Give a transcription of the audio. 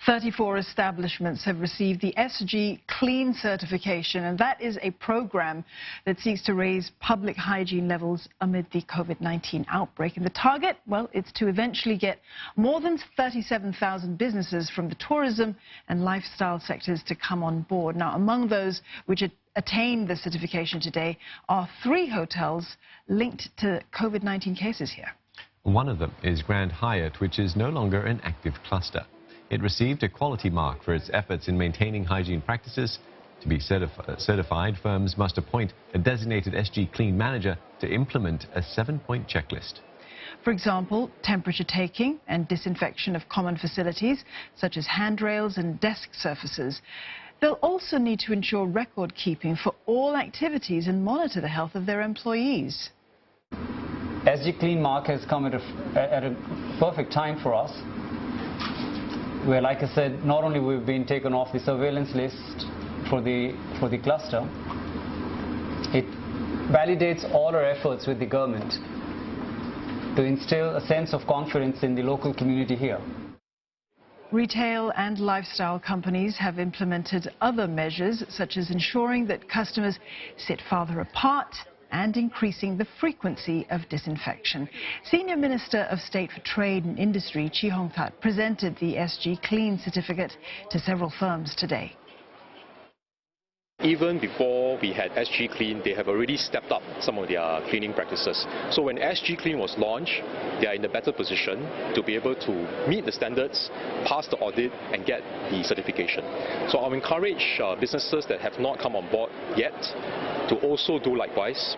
34 establishments have received the SG Clean certification, and that is a program that seeks to raise public hygiene levels amid the COVID-19 outbreak. And the target, well, it's to eventually get more than 37,000 businesses from the tourism and lifestyle sectors to come on board. Now, among those which attained the certification today are 3 hotels linked to COVID-19 cases here. One of them is Grand Hyatt, which is no longer an active cluster. It received a quality mark for its efforts in maintaining hygiene practices. To be certified, firms must appoint a designated SG Clean manager to implement a 7-point checklist. For example, temperature taking and disinfection of common facilities, such as handrails and desk surfaces. They'll also need to ensure record keeping for all activities and monitor the health of their employees. SG Clean mark has come at a perfect time for us, where, like I said, not only we've been taken off the surveillance list for the cluster, it validates all our efforts with the government to instill a sense of confidence in the local community here. Retail and lifestyle companies have implemented other measures, such as ensuring that customers sit farther apart and increasing the frequency of disinfection. Senior Minister of State for Trade and Industry, Chi Hong-tat, presented the SG Clean certificate to several firms today. Even before we had SG Clean, they have already stepped up some of their cleaning practices. So when SG Clean was launched, they are in a better position to be able to meet the standards, pass the audit and get the certification. So I'll encourage businesses that have not come on board yet to also do likewise.